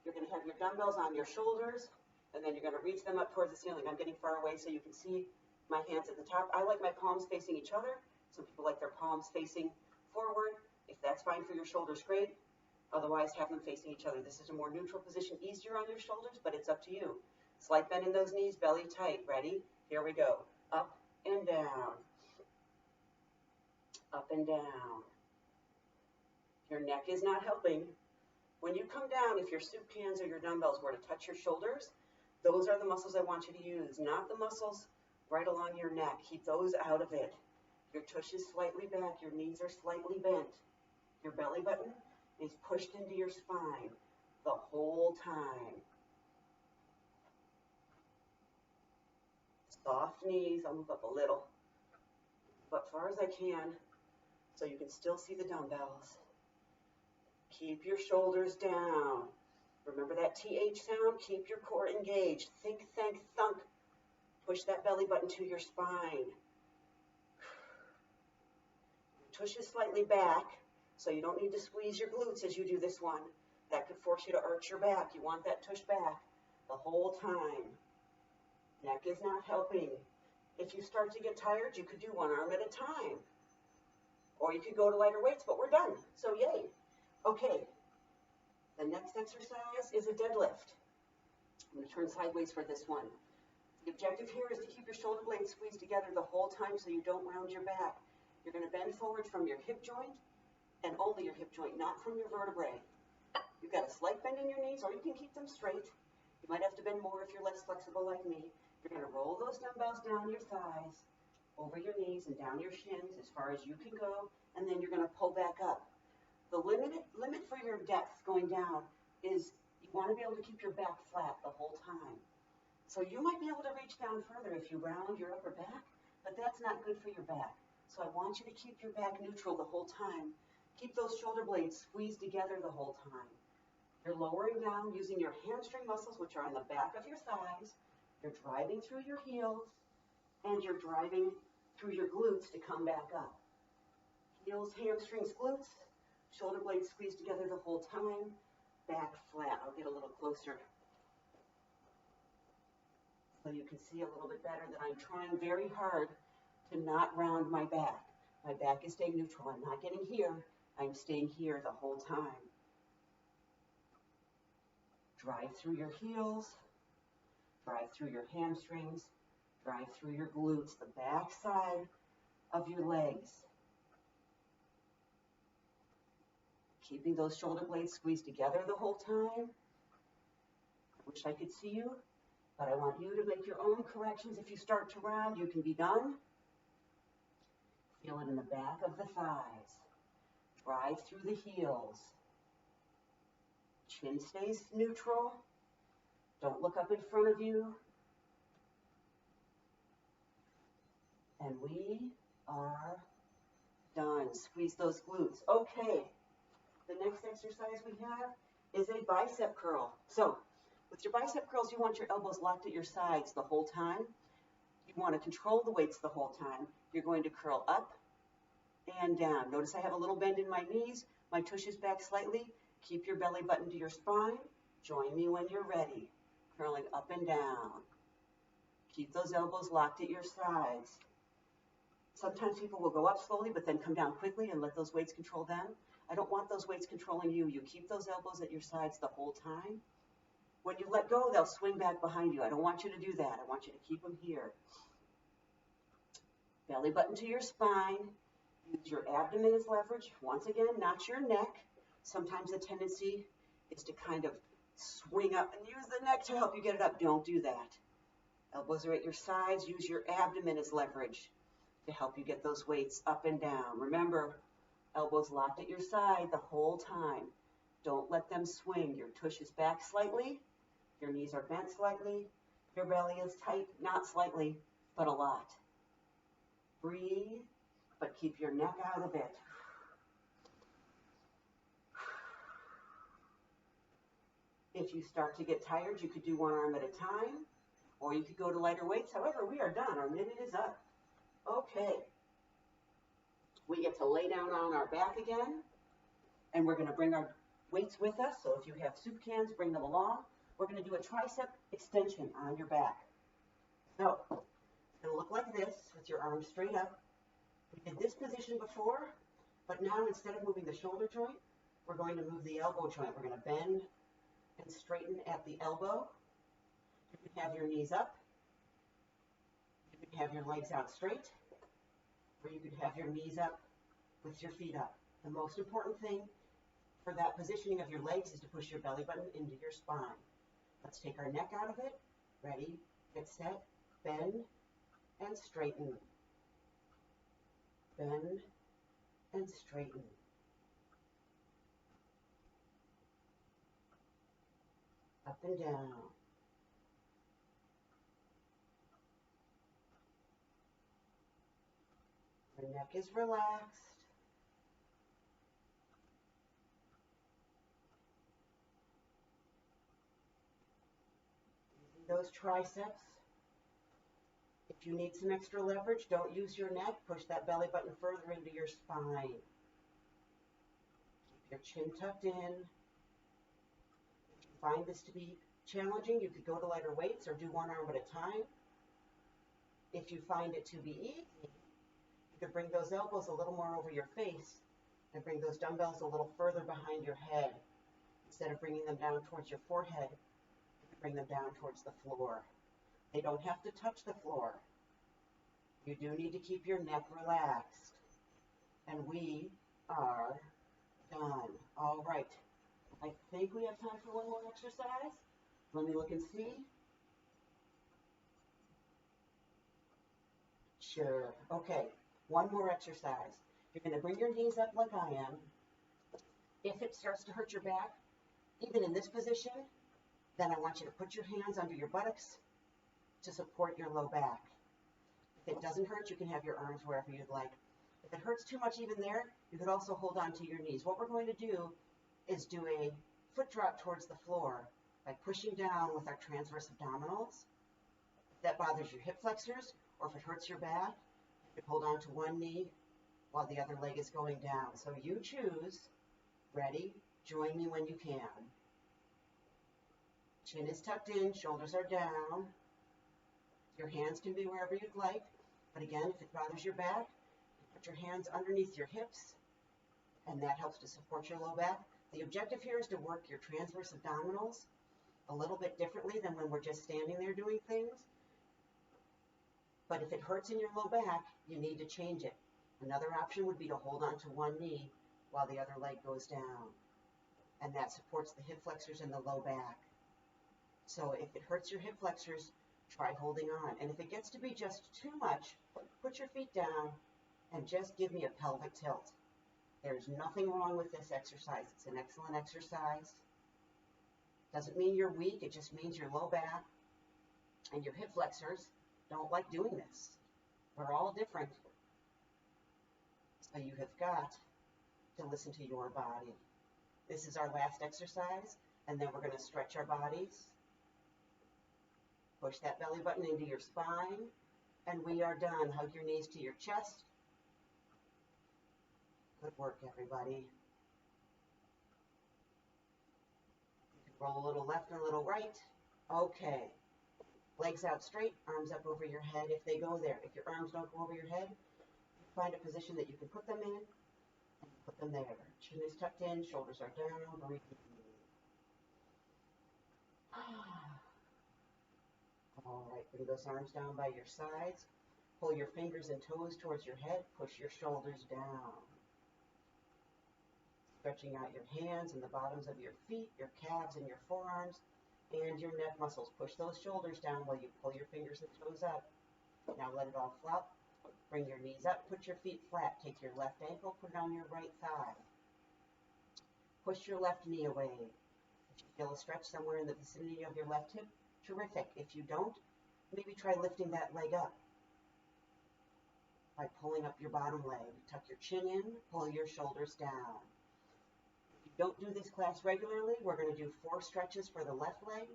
You're going to have your dumbbells on your shoulders, and then you're going to reach them up towards the ceiling. I'm getting far away so you can see my hands at the top. I like my palms facing each other. Some people like their palms facing forward. If that's fine for your shoulders, great. Otherwise, have them facing each other. This is a more neutral position, easier on your shoulders, but it's up to you. Slight bend in those knees, belly tight. Ready? Here we go. Up and down. Up and down. Your neck is not helping. When you come down, if your soup cans or your dumbbells were to touch your shoulders, those are the muscles I want you to use, not the muscles right along your neck. Keep those out of it. Your tush is slightly back. Your knees are slightly bent. Your belly button is pushed into your spine the whole time. Soft knees. I'll move up a little, but far as I can so you can still see the dumbbells. Keep your shoulders down. Remember that TH sound? Keep your core engaged. Think, think, thunk. Push that belly button to your spine. Tush is slightly back, so you don't need to squeeze your glutes as you do this one. That could force you to arch your back. You want that tush back the whole time. Neck is not helping. If you start to get tired, you could do one arm at a time. Or you could go to lighter weights, but we're done. So yay. Okay. The next exercise is a deadlift. I'm going to turn sideways for this one. The objective here is to keep your shoulder blades squeezed together the whole time so you don't round your back. You're going to bend forward from your hip joint and only your hip joint, not from your vertebrae. You've got a slight bend in your knees, or you can keep them straight. You might have to bend more if you're less flexible like me. You're going to roll those dumbbells down your thighs, over your knees and down your shins as far as you can go, and then you're going to pull back up. The limit for your depth going down is you want to be able to keep your back flat the whole time. So you might be able to reach down further if you round your upper back, but that's not good for your back. So I want you to keep your back neutral the whole time. Keep those shoulder blades squeezed together the whole time. You're lowering down using your hamstring muscles, which are on the back of your thighs. You're driving through your heels, and you're driving through your glutes to come back up. Heels, hamstrings, glutes, shoulder blades squeezed together the whole time. Back flat. I'll get a little closer so you can see a little bit better that I'm trying very hard to not round my back. My back is staying neutral. I'm not getting here. I'm staying here the whole time. Drive through your heels, drive through your hamstrings, drive through your glutes, the back side of your legs. Keeping those shoulder blades squeezed together the whole time. I wish I could see you, but I want you to make your own corrections. If you start to round, you can be done. Feel it in the back of the thighs. Drive through the heels. Chin stays neutral. Don't look up in front of you. And we are done. Squeeze those glutes. Okay. The next exercise we have is a bicep curl. So with your bicep curls, you want your elbows locked at your sides the whole time. You want to control the weights the whole time. You're going to curl up and down. Notice I have a little bend in my knees. My tush is back slightly. Keep your belly button to your spine. Join me when you're ready. Curling up and down. Keep those elbows locked at your sides. Sometimes people will go up slowly but then come down quickly and let those weights control them. I don't want those weights controlling you. You keep those elbows at your sides the whole time. When you let go, they'll swing back behind you. I don't want you to do that. I want you to keep them here. Belly button to your spine. Use your abdomen as leverage. Once again, not your neck. Sometimes the tendency is to kind of swing up and use the neck to help you get it up. Don't do that. Elbows are at your sides. Use your abdomen as leverage to help you get those weights up and down. Remember, elbows locked at your side the whole time. Don't let them swing. Your tush is back slightly. Your knees are bent slightly. Your belly is tight, not slightly, but a lot. Breathe, but keep your neck out of it. If you start to get tired, you could do one arm at a time, or you could go to lighter weights. However, we are done. Our minute is up. Okay. We get to lay down on our back again, and we're going to bring our weights with us. So if you have soup cans, bring them along. We're going to do a tricep extension on your back. So it's going to look like this with your arms straight up. We did this position before, but now instead of moving the shoulder joint, we're going to move the elbow joint. We're going to bend and straighten at the elbow. You can have your knees up. You can have your legs out straight, or you could have your knees up with your feet up. The most important thing for that positioning of your legs is to push your belly button into your spine. Let's take our neck out of it. Ready, get set, bend, and straighten. Bend and straighten. Up and down. The neck is relaxed. Those triceps. If you need some extra leverage, don't use your neck. Push that belly button further into your spine. Keep your chin tucked in. If you find this to be challenging, you could go to lighter weights or do one arm at a time. If you find it to be easy, you could bring those elbows a little more over your face and bring those dumbbells a little further behind your head. Instead of bringing them down towards your forehead, bring them down towards the floor. They don't have to touch the floor. You do need to keep your neck relaxed. And we are done. All right. I think we have time for one more exercise. Let me look and see. Sure. Okay. One more exercise. You're going to bring your knees up like I am. If it starts to hurt your back, even in this position, then I want you to put your hands under your buttocks to support your low back. If it doesn't hurt, you can have your arms wherever you'd like. If it hurts too much even there, you could also hold on to your knees. What we're going to do is do a foot drop towards the floor by pushing down with our transverse abdominals. If that bothers your hip flexors, or if it hurts your back, you can hold on to one knee while the other leg is going down. So you choose. Ready? Join me when you can. Chin is tucked in, shoulders are down. Your hands can be wherever you'd like, but again, if it bothers your back, put your hands underneath your hips, and that helps to support your low back. The objective here is to work your transverse abdominals a little bit differently than when we're just standing there doing things. But if it hurts in your low back, you need to change it. Another option would be to hold on to one knee while the other leg goes down, and that supports the hip flexors and the low back. So if it hurts your hip flexors, try holding on. And if it gets to be just too much, put your feet down and just give me a pelvic tilt. There's nothing wrong with this exercise. It's an excellent exercise. Doesn't mean you're weak. It just means your low back and your hip flexors don't like doing this. We're all different. So you have got to listen to your body. This is our last exercise, and then we're going to stretch our bodies. Push that belly button into your spine, and we are done. Hug your knees to your chest. Good work, everybody. You can roll a little left and a little right. Okay. Legs out straight, arms up over your head if they go there. If your arms don't go over your head, find a position that you can put them in, and put them there. Chin is tucked in, shoulders are down, breathe. All right, bring those arms down by your sides. Pull your fingers and toes towards your head. Push your shoulders down. Stretching out your hands and the bottoms of your feet, your calves and your forearms, and your neck muscles. Push those shoulders down while you pull your fingers and toes up. Now let it all flop. Bring your knees up. Put your feet flat. Take your left ankle. Put it on your right thigh. Push your left knee away. If you feel a stretch somewhere in the vicinity of your left hip, terrific. If you don't, maybe try lifting that leg up by pulling up your bottom leg. Tuck your chin in, pull your shoulders down. If you don't do this class regularly, we're going to do 4 stretches for the left leg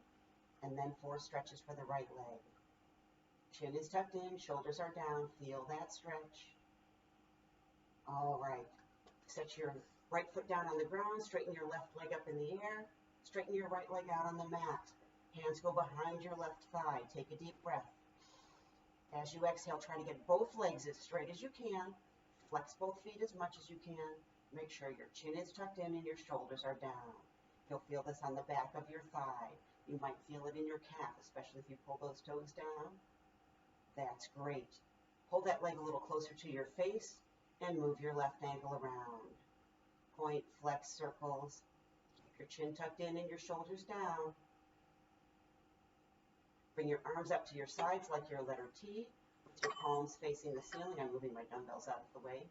and then 4 stretches for the right leg. Chin is tucked in, shoulders are down. Feel that stretch. All right. Set your right foot down on the ground. Straighten your left leg up in the air. Straighten your right leg out on the mat. Hands go behind your left thigh. Take a deep breath. As you exhale, try to get both legs as straight as you can. Flex both feet as much as you can. Make sure your chin is tucked in and your shoulders are down. You'll feel this on the back of your thigh. You might feel it in your calf, especially if you pull those toes down. That's great. Hold that leg a little closer to your face and move your left ankle around. Point, flex, circles. Keep your chin tucked in and your shoulders down. Bring your arms up to your sides like your letter T, with your palms facing the ceiling. I'm moving my dumbbells out of the way.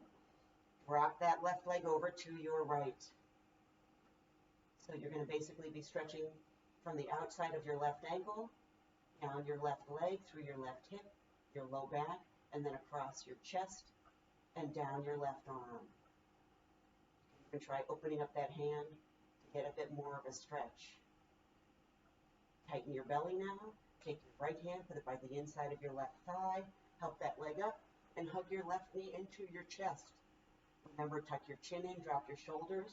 Rock that left leg over to your right. So you're going to basically be stretching from the outside of your left ankle, down your left leg, through your left hip, your low back, and then across your chest and down your left arm. You can try opening up that hand to get a bit more of a stretch. Tighten your belly now. Take your right hand, put it by the inside of your left thigh, help that leg up, and hug your left knee into your chest. Remember, tuck your chin in, drop your shoulders.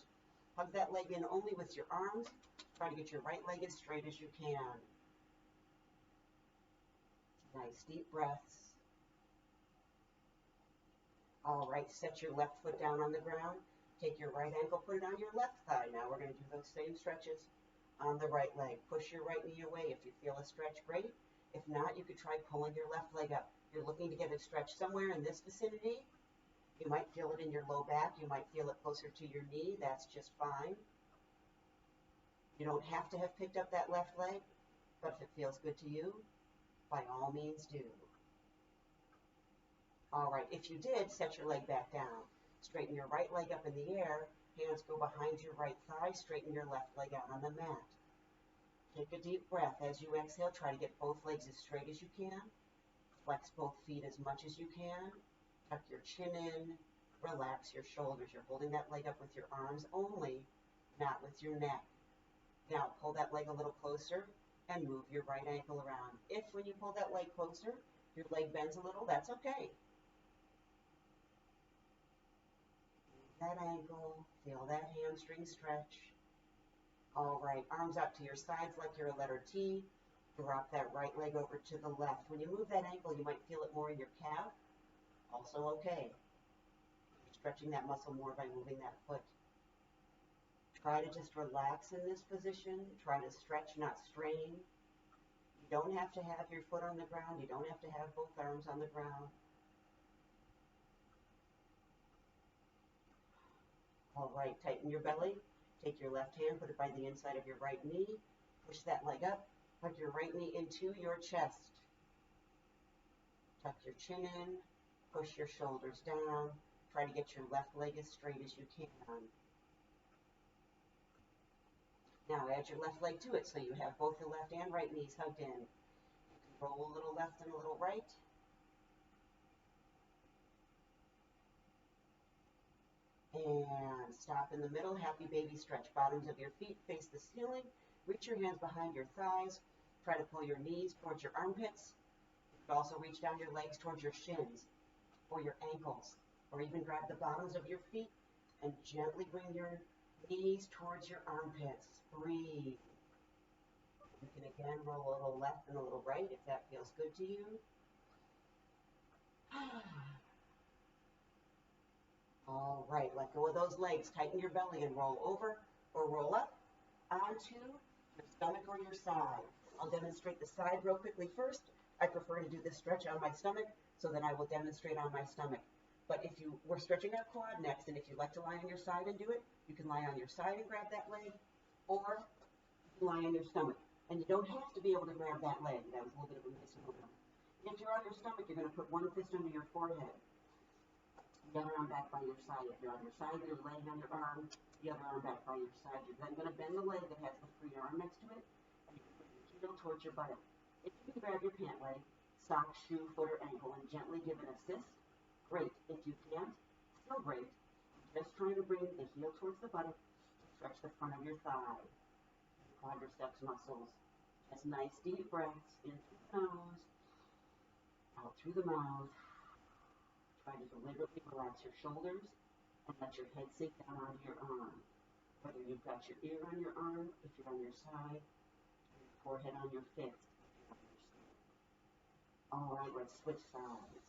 Hug that leg in only with your arms. Try to get your right leg as straight as you can. Nice deep breaths. All right, set your left foot down on the ground. Take your right ankle, put it on your left thigh. Now we're going to do those same stretches on the right leg. Push your right knee away. If you feel a stretch, great. If not, you could try pulling your left leg up. You're looking to get a stretch somewhere in this vicinity. You might feel it in your low back. You might feel it closer to your knee. That's just fine. You don't have to have picked up that left leg, but if it feels good to you, by all means do. All right, if you did, set your leg back down. Straighten your right leg up in the air. Hands go behind your right thigh. Straighten your left leg out on the mat. Take a deep breath. As you exhale, try to get both legs as straight as you can. Flex both feet as much as you can. Tuck your chin in. Relax your shoulders. You're holding that leg up with your arms only, not with your neck. Now pull that leg a little closer and move your right ankle around. If when you pull that leg closer, your leg bends a little, that's okay. That ankle, feel that hamstring stretch. All right, arms out to your sides like you're a letter T. Drop that right leg over to the left. When you move that ankle, you might feel it more in your calf. Also okay. You're stretching that muscle more by moving that foot. Try to just relax in this position. Try to stretch, not strain. You don't have to have your foot on the ground. You don't have to have both arms on the ground. All right, tighten your belly. Take your left hand, put it by the inside of your right knee. Push that leg up. Hug your right knee into your chest. Tuck your chin in. Push your shoulders down. Try to get your left leg as straight as you can. Now add your left leg to it so you have both the left and right knees hugged in. You can roll a little left and a little right. And stop in the middle. Happy baby stretch. Bottoms of your feet face the ceiling. Reach your hands behind your thighs. Try to pull your knees towards your armpits. You can also reach down your legs towards your shins or your ankles, or even grab the bottoms of your feet and gently bring your knees towards your armpits. Breathe. You can again roll a little left and a little right if that feels good to you. All right, let go of those legs. Tighten your belly and roll over or roll up onto your stomach or your side. I'll demonstrate the side real quickly first. I prefer to do this stretch on my stomach, so then I will demonstrate on my stomach. But if we're stretching our quad next, and if you like to lie on your side and do it, you can lie on your side and grab that leg, or you can lie on your stomach. And you don't have to be able to grab that leg. That was a little bit of a misnomer. If you're on your stomach, you're going to put one fist under your forehead. The other arm back by your side. If you're on your side, you're laying on your arm. The other arm back by your side. You're then going to bend the leg that has the free arm next to it, and you put your heel towards your buttock. If you can grab your pant leg, sock, shoe, foot, or ankle, and gently give an assist, great. If you can't, still great. Just trying to bring the heel towards the buttock to stretch the front of your thigh. Quadriceps muscles. Just nice deep breaths in through the nose, out through the mouth. Try to deliberately relax your shoulders and let your head sink down onto your arm. Whether you've got your ear on your arm, if you're on your side, or your forehead on your fist. All right, let's switch sides.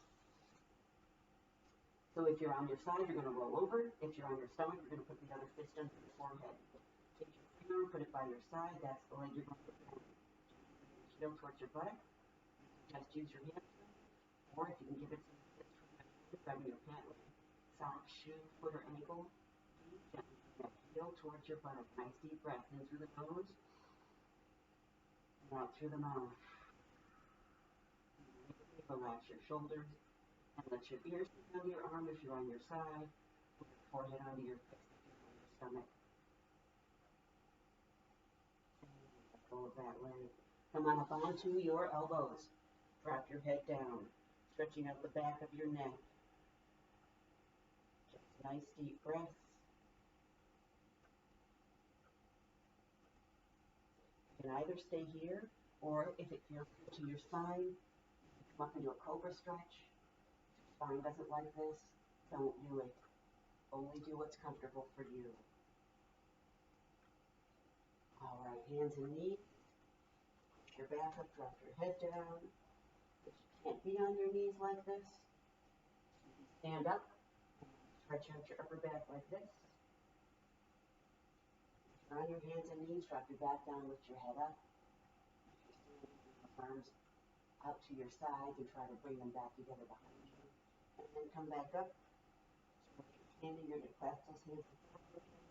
So if you're on your side, you're going to roll over. If you're on your stomach, you're going to put the other fist under your forehead. Take your free arm, put it by your side. That's the leg you're going to bend. Heel towards your buttock. Just use your hands. Or if you can give it some assist from grabbing your pant leg, sock, shoe, foot, or ankle, gently bring that heel towards your buttock. Nice deep breath in through the nose and out through the mouth. Relax your shoulders and let your ears sink under your arm if you're on your side, put your forehead onto your fist if you're on your stomach. And let go of that leg. Come on up onto your elbows. Drop your head down, stretching out the back of your neck. Just nice deep breaths. You can either stay here, or if it feels good to your spine, come up into a cobra stretch. If your spine doesn't like this, don't do it. Only do what's comfortable for you. All right, hands and knees. Push your back up, drop your head down. If you can't be on your knees like this, you can stand up and stretch out your upper back like this. If you're on your hands and knees, drop your back down, lift your head up. If you're standing, bring those arms out to your sides and try to bring them back together behind you. And then come back up. So if you're standing, you're going to clasp those hands in front of you.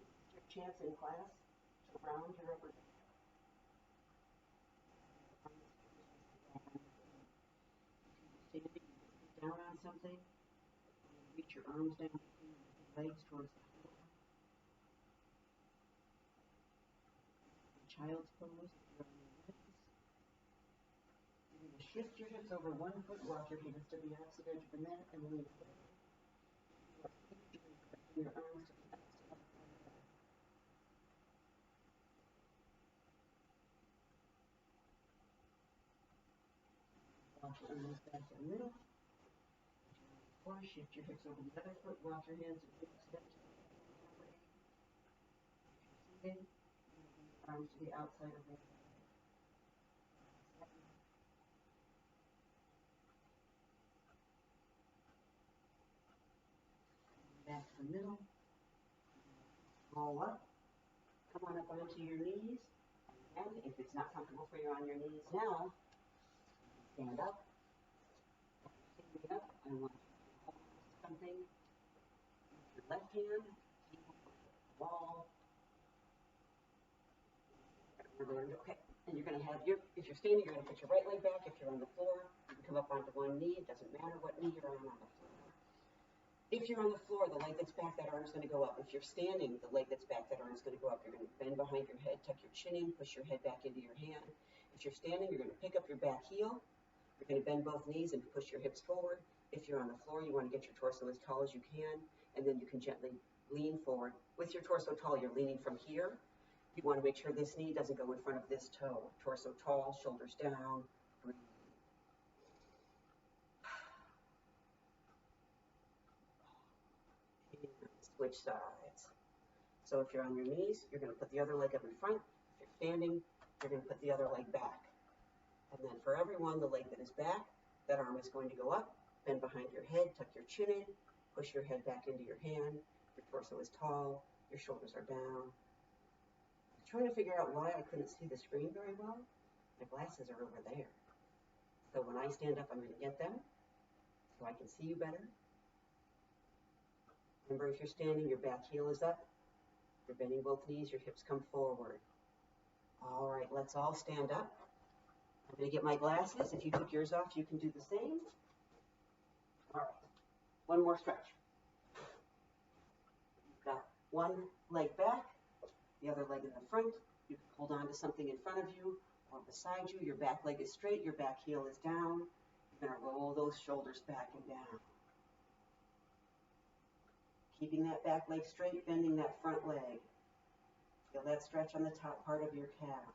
This is your chance in class to round your upper back. If you're standing, you can sit down on something. And reach your arms down between your legs towards the floor. Child's pose. You're on your legs. You're going to shift your hips over 1 foot, walk your hands to the opposite edge of the mat, and lean forward. Your arms to the outside of the back. Walk your arms back to the middle. Or shift your hips over the other foot, walk your hands to the opposite edge of the mat. If you're seated, your arms to the outside of the leg. Back to the middle. Roll up. Come on up onto your knees. And if it's not comfortable for you on your knees now, stand up. Stand up. I want you to hold something with your left hand, wall. Okay. And you're going to have if you're standing, you're going to put your right leg back. If you're on the floor, you can come up onto one knee. It doesn't matter what knee you're on the floor. If you're on the floor, the leg that's back, that arm's going to go up. If you're standing, the leg that's back, that arm's going to go up. You're going to bend behind your head, tuck your chin in, push your head back into your hand. If you're standing, you're going to pick up your back heel. You're going to bend both knees and push your hips forward. If you're on the floor, you want to get your torso as tall as you can, and then you can gently lean forward. With your torso tall, you're leaning from here. You want to make sure this knee doesn't go in front of this toe. Torso tall, shoulders down, breathe. Switch sides. So if you're on your knees, you're going to put the other leg up in front. If you're standing, you're going to put the other leg back. And then for everyone, the leg that is back, that arm is going to go up, bend behind your head, tuck your chin in, push your head back into your hand. Your torso is tall, your shoulders are down. I'm trying to figure out why I couldn't see the screen very well. My glasses are over there. So when I stand up, I'm going to get them so I can see you better. Remember, if you're standing, your back heel is up. You're bending both knees, your hips come forward. All right, let's all stand up. I'm going to get my glasses. If you took yours off, you can do the same. All right, one more stretch. You've got one leg back, the other leg in the front. You can hold on to something in front of you or beside you. Your back leg is straight, your back heel is down. You're going to roll those shoulders back and down. Keeping that back leg straight, bending that front leg. Feel that stretch on the top part of your calf.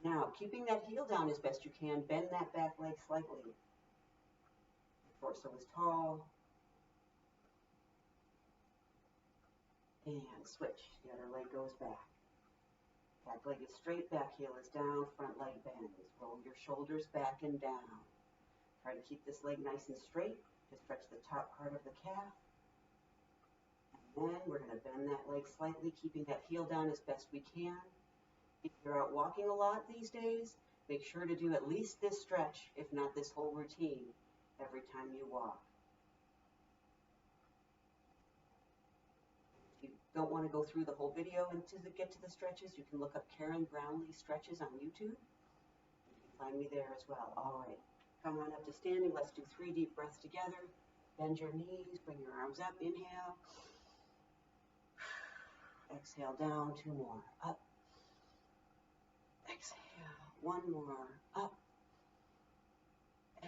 Now, keeping that heel down as best you can, bend that back leg slightly. Your torso is tall. And switch. The other leg goes back. Back leg is straight, back heel is down, front leg bends. Roll your shoulders back and down. Try to keep this leg nice and straight. Just stretch the top part of the calf. Then we're going to bend that leg slightly, keeping that heel down as best we can. If you're out walking a lot these days, make sure to do at least this stretch, if not this whole routine, every time you walk. If you don't want to go through the whole video and get to the stretches, you can look up Karen Brownlee stretches on YouTube. You can find me there as well. All right, come on up to standing. Let's do 3 deep breaths together. Bend your knees, bring your arms up, inhale. Exhale down, 2 more, up. Exhale, 1 more, up.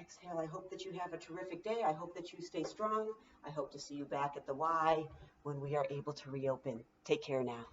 Exhale. I hope that you have a terrific day. I hope that you stay strong. I hope to see you back at the Y when we are able to reopen. Take care now.